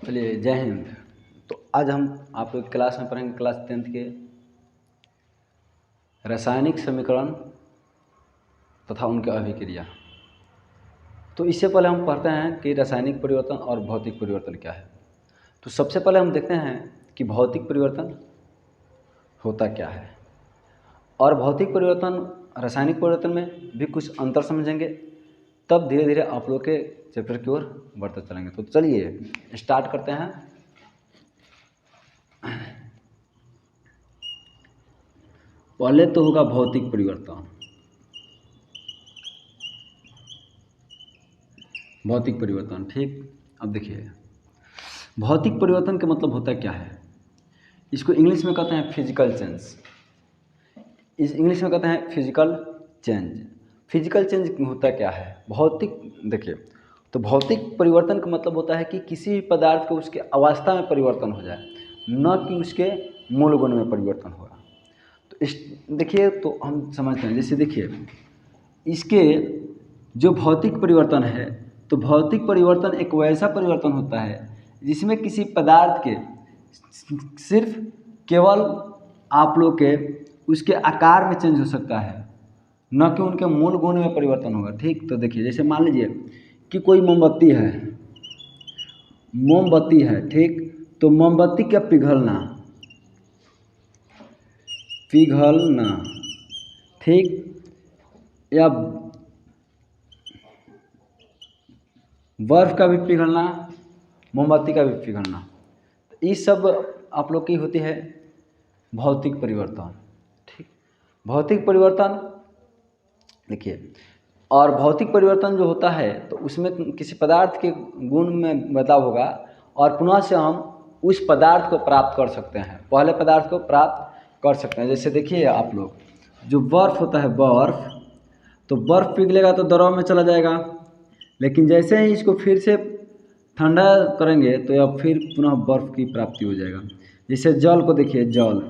चलिए, जय हिंद। तो आज हम आप लोग क्लास में पढ़ेंगे क्लास 10th के रासायनिक समीकरण तथा उनके अभिक्रिया। तो इससे पहले हम पढ़ते हैं कि रासायनिक परिवर्तन और भौतिक परिवर्तन क्या है। तो सबसे पहले हम देखते हैं कि भौतिक परिवर्तन होता क्या है और भौतिक परिवर्तन रासायनिक परिवर्तन में भी कुछ अंतर समझेंगे, तब धीरे धीरे आप लोग के चैप्टर की ओर बढ़ते चलेंगे। तो चलिए स्टार्ट करते हैं। पहले तो होगा भौतिक परिवर्तन। भौतिक परिवर्तन, ठीक। अब देखिए, भौतिक परिवर्तन का मतलब होता क्या है। इसको इंग्लिश में कहते हैं फिजिकल चेंज। इस इंग्लिश में कहते हैं फिजिकल चेंज। फिजिकल चेंज होता क्या है भौतिक। देखिए, तो भौतिक परिवर्तन का मतलब होता है कि किसी भी पदार्थ को उसके अवस्था में परिवर्तन हो जाए, न कि उसके मूल गुण में परिवर्तन होगा। तो इस देखिए, तो हम समझते हैं, जैसे देखिए इसके जो भौतिक परिवर्तन है, तो भौतिक परिवर्तन एक वैसा परिवर्तन होता है जिसमें किसी पदार्थ के सिर्फ केवल आप लोग के उसके आकार में चेंज हो सकता है, न कि उनके मूल गुण में परिवर्तन होगा। ठीक, तो देखिए जैसे मान लीजिए कि कोई मोमबत्ती है, ठीक। तो मोमबत्ती का पिघलना, ठीक, या बर्फ का भी पिघलना, मोमबत्ती का भी पिघलना, तो ये सब आप लोग की होती है भौतिक परिवर्तन। ठीक, भौतिक परिवर्तन देखिए, और भौतिक परिवर्तन जो होता है तो उसमें किसी पदार्थ के गुण में बदलाव होगा और पुनः से हम उस पदार्थ को प्राप्त कर सकते हैं, पहले पदार्थ को प्राप्त कर सकते हैं। जैसे देखिए आप लोग, जो बर्फ़ होता है, बर्फ़, तो बर्फ़ पिघलेगा तो द्रव में चला जाएगा, लेकिन जैसे ही इसको फिर से ठंडा करेंगे तो अब फिर पुनः बर्फ़ की प्राप्ति हो जाएगा। जैसे जल को देखिए, जल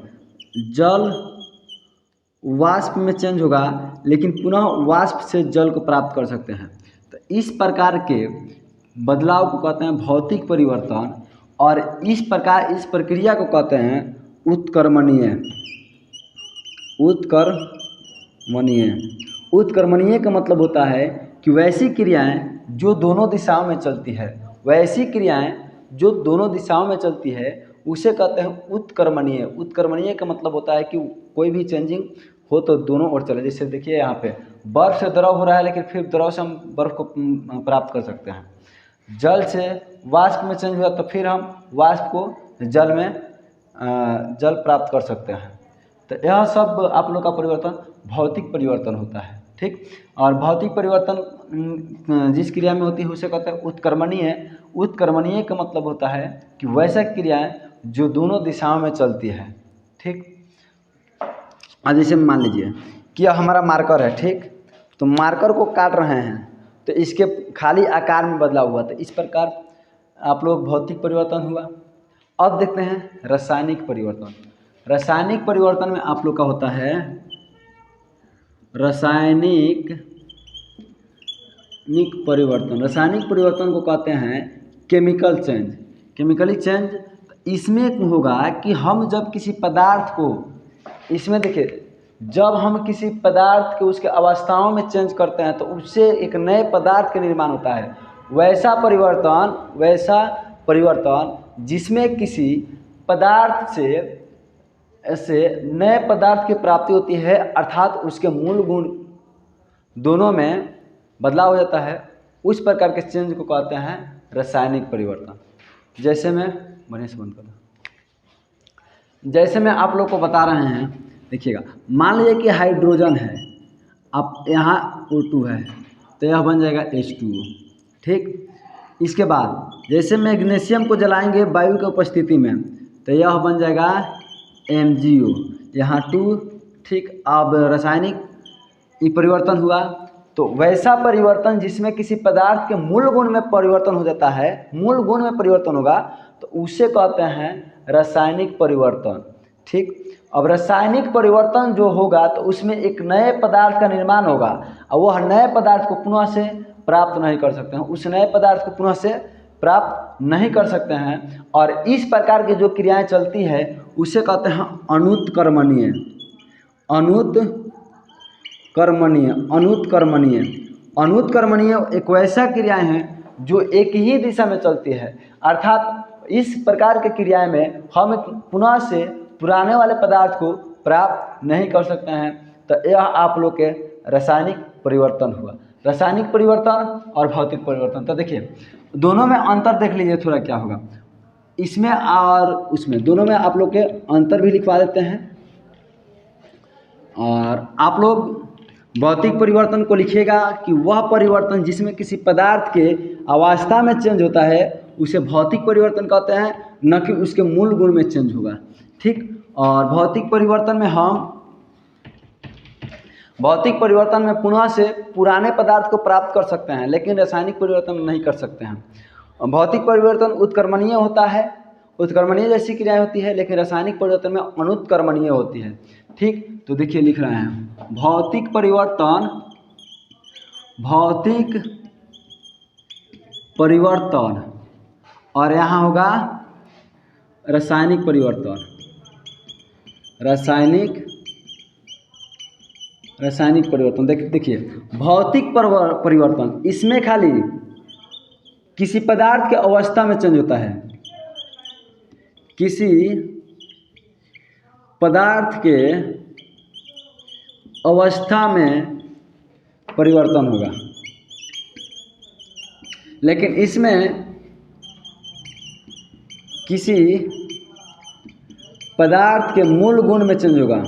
वाष्प में चेंज होगा, लेकिन पुनः वाष्प से जल को प्राप्त कर सकते हैं। तो इस प्रकार के बदलाव को कहते हैं भौतिक परिवर्तन, और इस प्रक्रिया को कहते हैं उत्क्रमणीय। उत्क्रमणीय का मतलब होता है कि वैसी क्रियाएं जो दोनों दिशाओं में चलती है, उसे कहते हैं उत्क्रमणीय। उत्क्रमणीय का मतलब होता है कि कोई भी चेंजिंग हो तो दोनों ओर चले। जैसे देखिए यहाँ पे बर्फ से द्रव हो रहा है, लेकिन फिर द्रव से हम बर्फ को प्राप्त कर सकते हैं। जल से वाष्प में चेंज हुआ तो फिर हम वाष्प को जल में जल प्राप्त कर सकते हैं। तो यह सब आप लोग का परिवर्तन भौतिक परिवर्तन होता है। ठीक, और भौतिक परिवर्तन जिस क्रिया में होती है उसे कहते हैं उत्क्रमणीय। उत्क्रमणीय का मतलब होता है कि वैसा क्रियाएं जो दोनों दिशाओं में चलती है। ठीक, आज जैसे मान लीजिए कि यह हमारा मार्कर है, ठीक, तो मार्कर को काट रहे हैं तो इसके खाली आकार में बदलाव हुआ, तो इस प्रकार आप लोग भौतिक परिवर्तन हुआ। अब देखते हैं रासायनिक परिवर्तन। रासायनिक परिवर्तन में आप लोग का होता है रासायनिक परिवर्तन। रासायनिक परिवर्तन को कहते हैं केमिकली चेंज। इसमें होगा कि हम जब किसी पदार्थ को, इसमें देखिए, जब हम किसी पदार्थ को उसके अवस्थाओं में चेंज करते हैं तो उससे एक नए पदार्थ का निर्माण होता है। वैसा परिवर्तन जिसमें किसी पदार्थ से ऐसे नए पदार्थ की प्राप्ति होती है, अर्थात उसके मूल गुण दोनों में बदलाव हो जाता है, उस प्रकार के चेंज को कहते हैं रासायनिक परिवर्तन। जैसे मैं आप लोग को बता रहे हैं, देखिएगा, मान लीजिए कि हाइड्रोजन है, अब यहाँ O2 है तो यह बन जाएगा H2O। ठीक, इसके बाद जैसे मैग्नीशियम को जलाएंगे वायु की उपस्थिति में तो यह बन जाएगा MgO, यहाँ 2। ठीक, अब रासायनिक ये परिवर्तन हुआ। तो वैसा परिवर्तन जिसमें किसी पदार्थ के मूल गुण में परिवर्तन हो जाता है, मूल गुण में परिवर्तन होगा तो उसे कहते हैं रासायनिक परिवर्तन। ठीक, अब रासायनिक परिवर्तन जो होगा तो उसमें एक नए पदार्थ का निर्माण होगा और वह नए पदार्थ को पुनः से प्राप्त नहीं कर सकते हैं, उस नए पदार्थ को पुनः से प्राप्त नहीं कर सकते हैं। और इस प्रकार की जो क्रियाएं चलती है उसे कहते हैं अनुत्कर्मणीय। अनुत्कर्मणीय अनुत्कर्मणीय अनुत्कर्मणीय एक वैसा क्रियाएं हैं जो एक ही दिशा में चलती है, अर्थात इस प्रकार की क्रियाएं में हम पुनः से पुराने वाले पदार्थ को प्राप्त नहीं कर सकते हैं। तो यह आप लोग के रासायनिक परिवर्तन हुआ, रासायनिक परिवर्तन और भौतिक परिवर्तन। तो देखिए दोनों में अंतर देख लीजिए थोड़ा क्या होगा, इसमें और उसमें दोनों में आप लोग के अंतर भी लिखवा देते हैं। और आप लोग भौतिक परिवर्तन को लिखिएगा कि वह परिवर्तन जिसमें किसी पदार्थ के अवस्था में चेंज होता है उसे भौतिक परिवर्तन कहते हैं, न कि उसके मूल गुण में चेंज होगा। ठीक। और भौतिक परिवर्तन में पुनः से पुराने पदार्थ को प्राप्त कर सकते हैं, लेकिन रासायनिक परिवर्तन नहीं कर सकते हैं। भौतिक परिवर्तन उत्कर्मणीय होता है, उत्कर्मणीय जैसी क्रियाएं होती है, लेकिन रासायनिक परिवर्तन में अनुत्कर्मणीय होती है। ठीक। तो देखिए लिख रहे हैं भौतिक परिवर्तन और यहाँ होगा रासायनिक परिवर्तन। रासायनिक परिवर्तन देखिए भौतिक परिवर्तन इसमें खाली किसी पदार्थ के अवस्था में चेंज होता है, किसी पदार्थ के अवस्था में परिवर्तन होगा, लेकिन इसमें किसी पदार्थ के मूल गुण में चेंज होगा,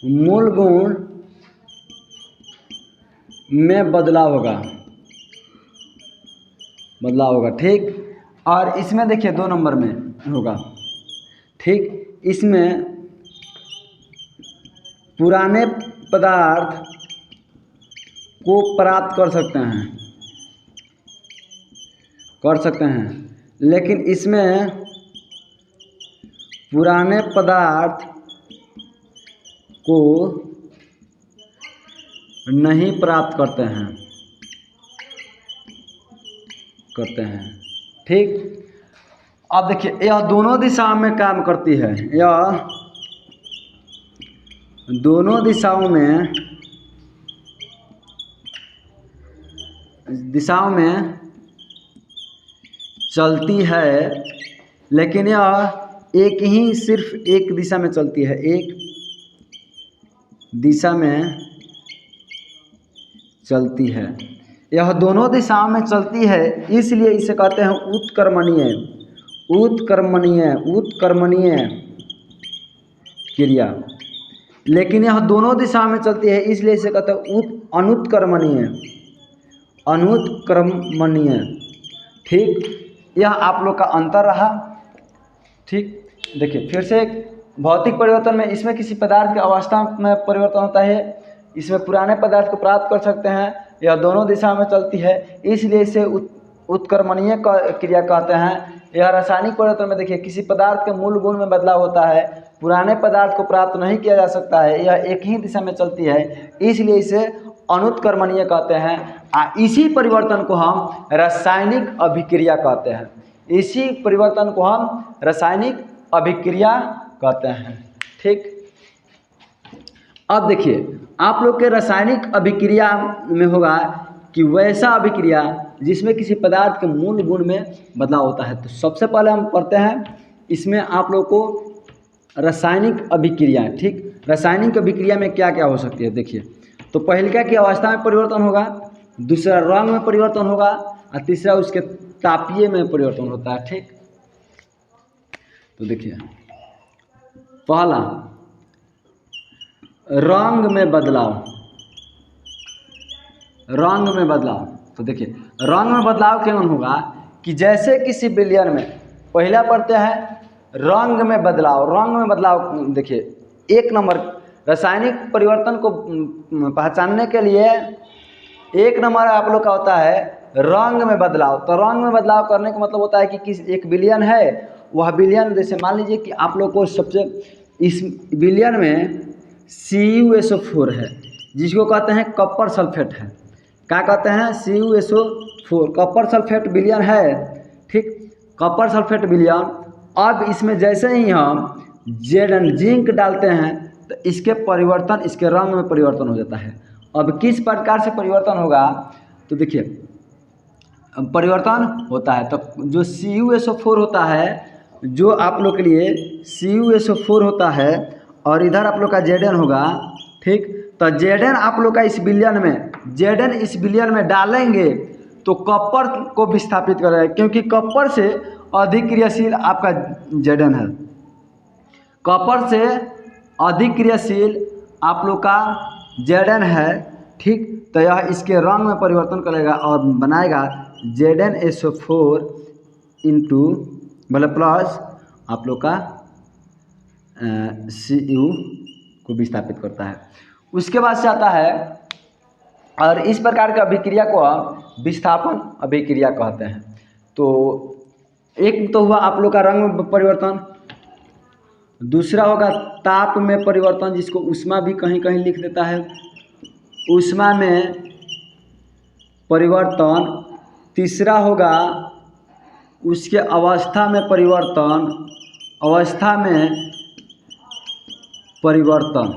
मूल गुण में बदलाव होगा। ठीक। और इसमें देखिए 2 नंबर में होगा। ठीक। इसमें पुराने पदार्थ को प्राप्त कर सकते हैं, लेकिन इसमें पुराने पदार्थ को नहीं प्राप्त करते हैं। ठीक। अब देखिए यह दोनों दिशाओं में काम करती है, यह दोनों दिशाओं में चलती है, लेकिन यह सिर्फ एक दिशा में चलती है, एक दिशा में चलती है। यह दोनों दिशाओं में चलती है, इसलिए इसे कहते हैं उत्कर्मणीय क्रिया। लेकिन यह दोनों दिशाओं में चलती है, इसलिए इसे कहते हैं अनुत्कर्मणीय। ठीक। यह आप लोग का अंतर रहा। ठीक। देखिए फिर से भौतिक परिवर्तन में इसमें किसी पदार्थ की अवस्था में परिवर्तन होता है, इसमें पुराने पदार्थ को प्राप्त कर सकते हैं, यह दोनों दिशा में चलती है, इसलिए इसे उत्कर्मणीय क्रिया कहते हैं। यह रासायनिक परिवर्तन में देखिए किसी पदार्थ के मूल गुण में बदलाव होता है, पुराने पदार्थ को प्राप्त नहीं किया जा सकता है, यह एक ही दिशा में चलती है, इसलिए इसे अनुत्कर्मणीय कहते हैं। इसी परिवर्तन को हम रासायनिक अभिक्रिया कहते हैं। इसी परिवर्तन को हम रासायनिक अभिक्रिया कहते हैं। ठीक। अब देखिए आप लोग के रासायनिक अभिक्रिया में होगा कि वैसा अभिक्रिया जिसमें किसी पदार्थ के मूल गुण में बदलाव होता है। तो सबसे पहले हम पढ़ते हैं इसमें आप लोग को रासायनिक अभिक्रिया। ठीक। रासायनिक अभिक्रिया में क्या क्या हो सकती है देखिए, तो पहलिका की अवस्था में परिवर्तन होगा, दूसरा रंग में परिवर्तन होगा, और तीसरा उसके तापीय में परिवर्तन होता है। ठीक। तो देखिए पहला रंग में बदलाव। तो देखिए रंग में बदलाव क्यों होगा कि जैसे किसी विलयन में पहला पढ़ते हैं रंग में बदलाव। देखिए 1 नंबर रासायनिक परिवर्तन को पहचानने के लिए 1 नंबर आप लोग का होता है रंग में बदलाव। तो रंग में बदलाव करने का मतलब होता है कि एक विलयन है, वह विलयन जैसे मान लीजिए कि आप लोग को सबसे इस विलयन में CuSO4 है, जिसको कहते हैं कॉपर सल्फेट है। क्या कहते हैं? CuSO4 कॉपर सल्फेट विलयन है। कॉपर सल्फेट विलयन। अब इसमें जैसे ही हम जेडन जिंक डालते हैं तो इसके परिवर्तन, इसके रंग में परिवर्तन हो जाता है। अब किस प्रकार से परिवर्तन होगा तो देखिए परिवर्तन होता है। तो जो CuSO4 होता है, जो आप लोग के लिए CuSO4 होता है और इधर आप लोग का Zn होगा, ठीक। तो Zn आप लोग का इस विलयन में, Zn इस विलयन में डालेंगे तो कॉपर को विस्थापित करेगा, क्योंकि कॉपर से अधिक क्रियाशील आपका Zn है। कॉपर से अधिक क्रियाशील आप लोग का Zn है, ठीक। तो यह इसके रंग में परिवर्तन करेगा और बनाएगा ZnSO4 इंटू मतलब प्लस आप लोग का Cu को विस्थापित करता है। उसके बाद से आता है, और इस प्रकार की अभिक्रिया को हम विस्थापन अभिक्रिया कहते हैं। तो एक तो हुआ आप लोग का रंग में परिवर्तन, दूसरा होगा ताप में परिवर्तन, जिसको ऊष्मा भी कहीं कहीं लिख देता है, ऊष्मा में परिवर्तन। तीसरा होगा उसके अवस्था में परिवर्तन, अवस्था में परिवर्तन,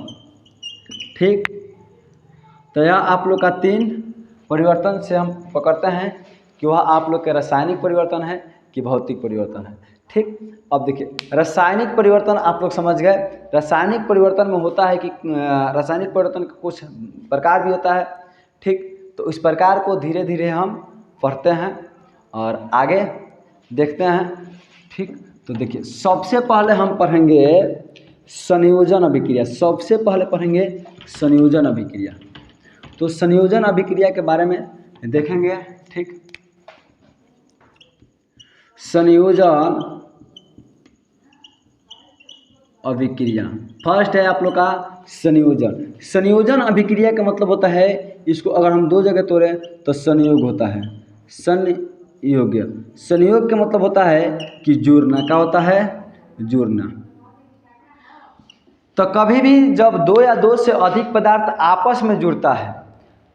ठीक। तो यह आप लोग का 3 परिवर्तन से हम पकड़ते हैं कि वह आप लोग के रासायनिक परिवर्तन है कि भौतिक परिवर्तन है, ठीक। अब देखिए रासायनिक परिवर्तन आप लोग समझ गए। रासायनिक परिवर्तन में होता है कि रासायनिक परिवर्तन का कुछ प्रकार भी होता है, ठीक। तो इस प्रकार को धीरे धीरे हम पढ़ते हैं और आगे देखते हैं, ठीक। तो देखिए सबसे पहले हम पढ़ेंगे संयोजन अभिक्रिया, सबसे पहले पढ़ेंगे संयोजन अभिक्रिया। तो संयोजन अभिक्रिया के बारे में देखेंगे, ठीक। संयोजन अभिक्रिया फर्स्ट है आप लोग का संयोजन। संयोजन अभिक्रिया का मतलब होता है, इसको अगर हम 2 जगह तोड़ें तो संयोग होता है, संयोग। संयोग का मतलब होता है कि जुड़ना, क्या होता है, जुड़ना। तो कभी भी जब 2 या 2 से अधिक पदार्थ आपस में जुड़ता है,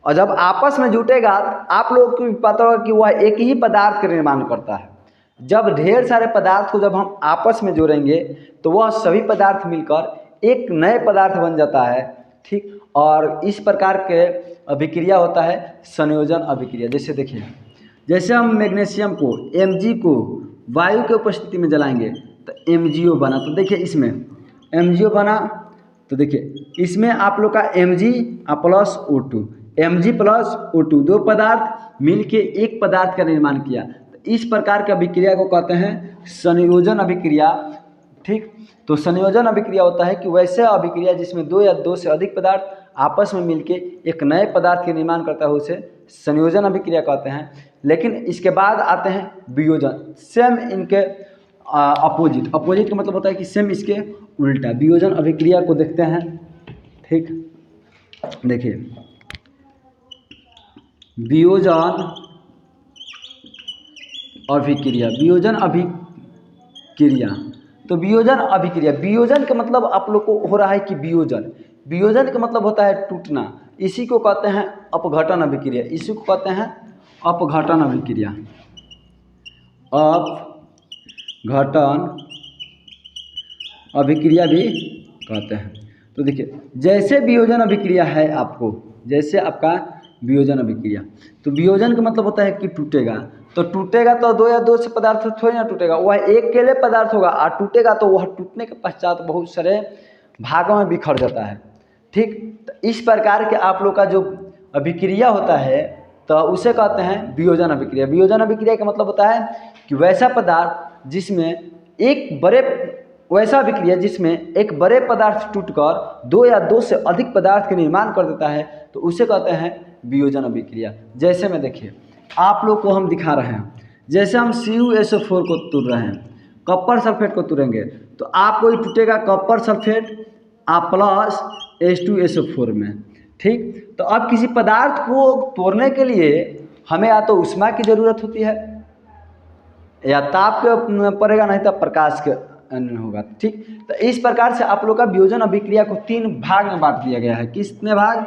और जब आपस में जुटेगा आप लोग को पता होगा कि वह एक ही पदार्थ का निर्माण करता है। जब ढेर सारे पदार्थ को जब हम आपस में जोड़ेंगे तो वह सभी पदार्थ मिलकर एक नए पदार्थ बन जाता है, ठीक। और इस प्रकार के अभिक्रिया होता है संयोजन अभिक्रिया। जैसे देखिए, जैसे हम मैग्नीशियम को Mg को वायु के उपस्थिति में जलाएंगे तो MgO बना। तो देखिए इसमें MgO बना, तो देखिए इसमें आप लोग का Mg plus O2, Mg plus O2 2 पदार्थ मिलके एक पदार्थ का निर्माण किया। तो इस प्रकार के अभिक्रिया को कहते हैं संयोजन अभिक्रिया, ठीक। तो संयोजन अभिक्रिया होता है कि वैसे अभिक्रिया जिसमें 2 या 2 से अधिक पदार्थ आपस में मिलके एक नए पदार्थ के निर्माण करता है, उसे संयोजन अभिक्रिया कहते हैं। लेकिन इसके बाद आते हैं वियोजन, सेम इनके अपोजिट। अपोजिट का मतलब होता है कि सेम इसके उल्टा। वियोजन अभिक्रिया को देखते हैं, ठीक। देखिए वियोजन अभिक्रिया, वियोजन अभिक्रिया। तो वियोजन अभिक्रिया, वियोजन का मतलब आप लोग को हो रहा है कि वियोजन, वियोजन का मतलब होता है टूटना। इसी को कहते हैं अपघटन अभिक्रिया, इसी को कहते हैं अपघटन अभिक्रिया, अपघटन अभिक्रिया भी कहते हैं। तो देखिए जैसे वियोजन अभिक्रिया है आपको, जैसे आपका वियोजन अभिक्रिया, तो वियोजन का मतलब होता है कि टूटेगा। तो टूटेगा तो 2 या 2 से पदार्थ थोड़ी ना टूटेगा, वह एक अकेले पदार्थ होगा। और टूटेगा तो वह टूटने के पश्चात बहुत सारे भागों में बिखर जाता है, ठीक। तो इस प्रकार के आप लोग का जो अभिक्रिया होता है तो उसे कहते हैं वियोजन अभिक्रिया। वियोजन अभिक्रिया का मतलब होता है कि वैसा पदार्थ जिसमें एक बड़े, वैसा अभिक्रिया जिसमें एक बड़े पदार्थ टूटकर 2 या 2 से अधिक पदार्थ के निर्माण कर देता है, तो उसे कहते हैं वियोजन अभिक्रिया। जैसे में देखिए आप लोग को हम दिखा रहे हैं, जैसे हम CuSO4 को तोड़ रहे हैं, कॉपर सल्फेट को तोड़ेंगे तो आपको ही टूटेगा कॉपर सल्फेट प्लस H2SO4 में, ठीक। तो अब किसी पदार्थ को तोड़ने के लिए हमें या तो ऊष्मा की ज़रूरत होती है या ताप के पड़ेगा, नहीं तो प्रकाश के होगा, ठीक। तो इस प्रकार से आप लोग का वियोजन अभिक्रिया को 3 भाग में बांट दिया गया है। कितने भाग?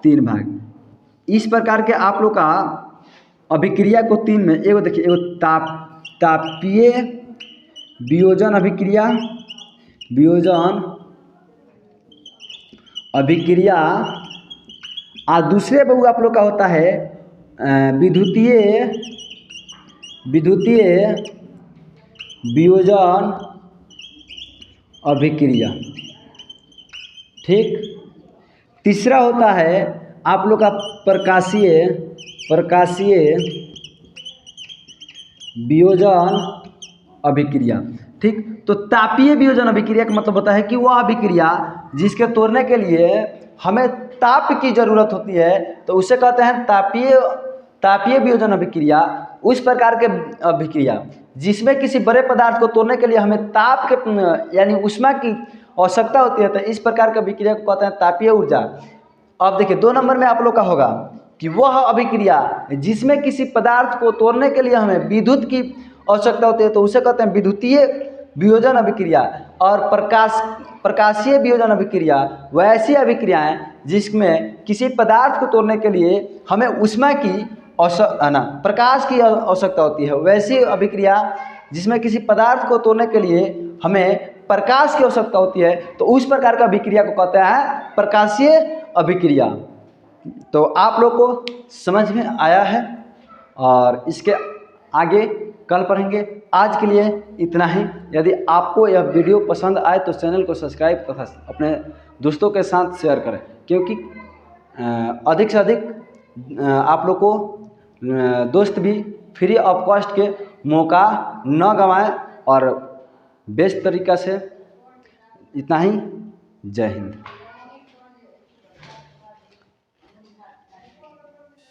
3 भाग। इस प्रकार के आप लोग का अभिक्रिया को 3 में, एगो देखिए, एगो ताप तापीय वियोजन अभिक्रिया और दूसरे बहु आप लोग का होता है विद्युतीय वियोजन अभिक्रिया। ठीक। तीसरा होता है आप लोग का प्रकाशीय वियोजन अभिक्रिया। ठीक। तो तापीय वियोजन अभिक्रिया का मतलब होता है कि वह अभिक्रिया जिसके तोड़ने के लिए हमें ताप की जरूरत होती है, तो उसे कहते हैं तापीय वियोजन अभिक्रिया। उस प्रकार के अभिक्रिया जिसमें किसी बड़े पदार्थ को तोड़ने के लिए हमें ताप के यानी ऊष्मा की आवश्यकता होती है, तो इस प्रकार के अभिक्रिया को कहते हैं तापीय ऊर्जा। अब देखिए 2 नंबर में आप लोग का होगा कि वह अभिक्रिया जिसमें किसी पदार्थ को तोड़ने के लिए हमें विद्युत की आवश्यकता होती है, तो उसे कहते हैं विद्युतीय वियोजन अभिक्रिया। और प्रकाशीय वियोजन अभिक्रिया वह ऐसी अभिक्रियाएं जिसमें किसी पदार्थ को तोड़ने के लिए हमें ऊष्मा की प्रकाश की आवश्यकता होती है। वैसी अभिक्रिया जिसमें किसी पदार्थ को तोड़ने के लिए हमें प्रकाश की आवश्यकता होती है, तो उस प्रकार का अभिक्रिया को कहते हैं प्रकाशीय अभिक्रिया। तो आप लोग को समझ में आया है, और इसके आगे कल पढ़ेंगे। आज के लिए इतना ही। यदि आपको यह वीडियो पसंद आए तो चैनल को सब्सक्राइब तथा अपने दोस्तों के साथ शेयर करें, क्योंकि अधिक से अधिक आप लोग को दोस्त भी फ्री ऑफ कॉस्ट के मौका न गंवाएं। और बेस्ट तरीक़ा से इतना ही। जय हिंद।